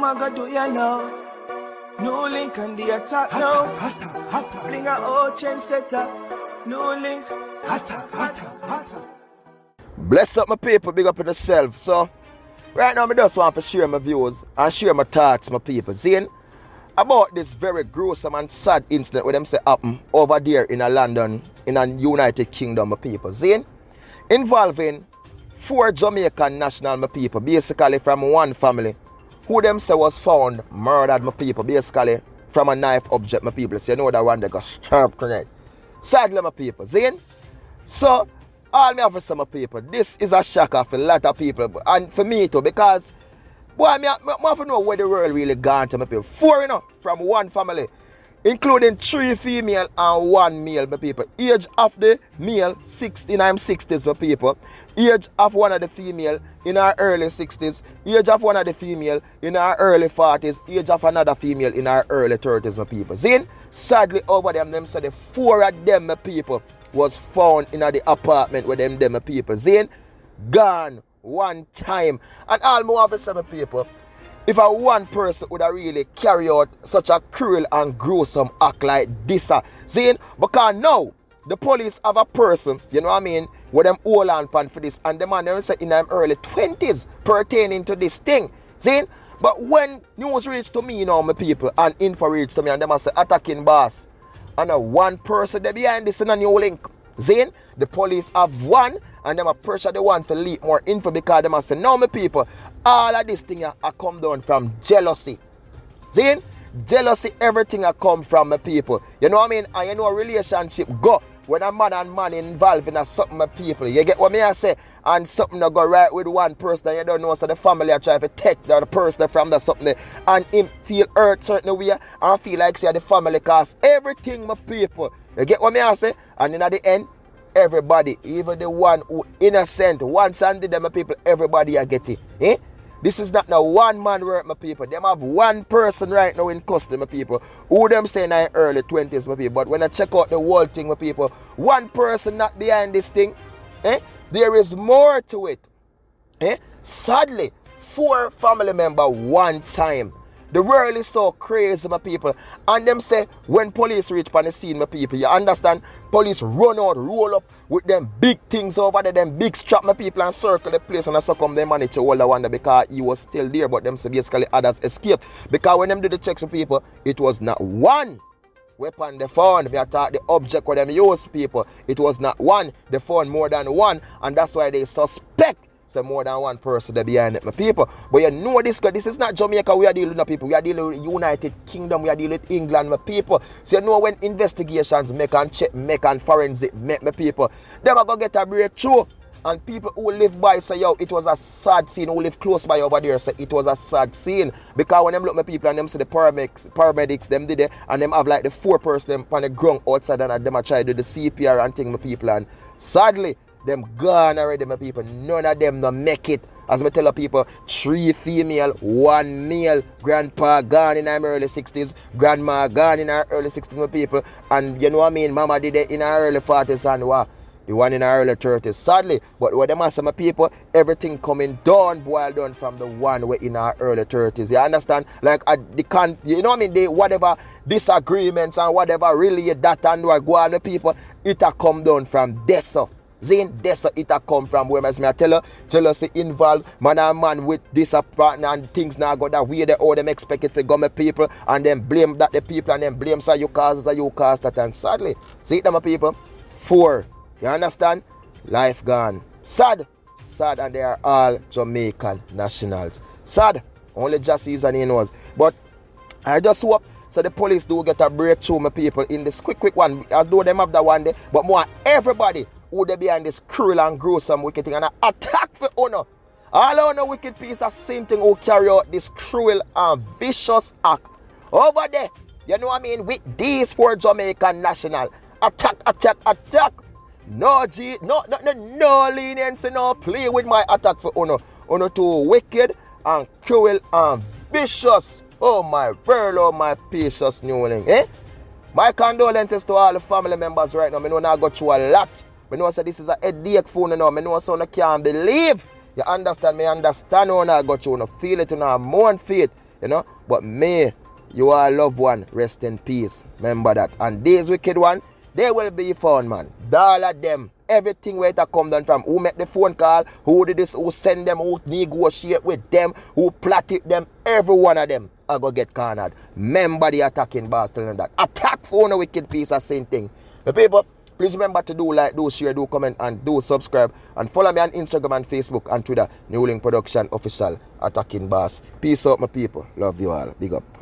them I go do ya now. NEWLINK and the attack now. Bling a old chain setter. NEWLINK. Bless up my people, big up in yourself. So, right now I just want to share my views and share my thoughts, my people. Seeing about this very gruesome and sad incident where them say happen over there in London, in a United Kingdom, my people. Seeing involving 4 Jamaican national, my people, basically from one family, who them say was found murdered, my people, basically from a knife object, my people. So you know that one they got sharp connect. Sadly, my people, seeing? So, all me have to say, my people, this is a shocker for a lot of people, and for me too, because, boy, I have to know where the world really gone to, my people. 4, you know, from one family, including 3 female and 1 male, my people. Age of the male, 60s, my people. Age of one of the female in our early 60s. Age of one of the female in our early 40s. Age of another female in our early 30s, my people. See? Sadly, over them said the 4 of them, my people, was found in the apartment with them my people. See? Gone one time. And all more of the people, if a one person would have really carry out such a cruel and gruesome act like this, see? Because now the police have a person, you know what I mean, with them hold on pan for this, and the man they say in them early 20s pertaining to this thing. See? But when news reached to me, you know, my people, and info reached to me, and them say attacking boss, and one person they behind this in a NEWLINK. Zane, the police have one, and them a pressure the one to leak more info because them a say, no, my people, all of this thing a come down from jealousy. Zane, jealousy, everything a come from my people. You know what I mean? And you know a relationship go when a man and man involved in a something, my people. You get what me I say? And something that go right with one person and you don't know, so the family are trying to take the person from that something and him feel hurt certain way and feel like say the family cause everything, my people. You get what me I say? And in at the end, everybody, even the one who innocent, once and did them, my people, everybody are getting. Eh? This is not no one man work, my people. Them have one person right now in custody, my people, who them say in their early 20s, my people. But when I check out the whole thing, my people, one person not behind this thing, there is more to it. Sadly, 4 family members one time. The world is so crazy, my people. And them say, when police reach on the scene, my people, you understand? Police run out, roll up with them big things over there, them big strap, my people, and circle the place. And I come they manage to hold the one because he was still there. But them say basically others escaped. Because when them do the checks, my people, it was not one weapon they found. We attack the object where them use, people. It was not one. They found more than one. And that's why they suspect so more than one person there behind it, my people. But you know this, because this is not Jamaica we are dealing with, my people. We are dealing with United Kingdom, we are dealing with England, my people. So you know when investigations make and check, make and forensic make, my people, they are going to get a breakthrough. And people who live by say, yo, it was a sad scene. Who live close by over there say it was a sad scene. Because when them look my people and them see the paramedics, them did it, and them have like the 4 person them on the ground outside and them are trying to do the CPR and thing, my people. And sadly, them gone already, my people. None of them no make it. As I tell the people, 3 female, 1 male. Grandpa gone in her early 60s. Grandma gone in her early 60s, my people. And you know what I mean? Mama did it in her early 40s and what? The one in her early 30s. Sadly, but what them say, my people, everything coming down, boiled down from the one way in our early 30s. You understand? Like, you know what I mean? Whatever disagreements and whatever really that and what go on, the people, it a come down from this. Zane, that's it a come from where I tell her, jealousy involved, man and man with this partner and things now go that way they all them expect it for government people and then blame that the people and then blame so you cause that, and sadly, see it, my people, 4, you understand? Life gone. Sad, and they are all Jamaican nationals. Sad, only just season he knows. But I just hope so the police do get a breakthrough, my people, in this quick one, as though them have that one day, but more everybody who they behind this cruel and gruesome wicked thing and an attack for honor. All honor wicked piece of sin thing who carry out this cruel and vicious act. Over there, you know what I mean, with these 4 Jamaican national. Attack. No leniency, no play with my attack for honor. Honor too wicked and cruel and vicious. Oh my pearl, oh my precious NEWLINK. My condolences to all the family members right now. I know I got through a lot. I know say this is a headache phone now. I know so I can't believe. You understand me? Understand how I got you. I feel it, I mourn faith. you know. But may you are loved one, rest in peace. Remember that. And these wicked one, they will be found, man. All of them. Everything where it come down from. Who make the phone call, who did this, who send them, who negotiate with them, who plotted them, every one of them I go get cornered. Remember the attacking boss telling that. Attack for a wicked piece of same thing. The people, please remember to do like, do share, do comment, and do subscribe. And follow me on Instagram and Facebook and Twitter. NEWLINK Production Official Attacking Boss. Peace out, my people. Love you all. Big up.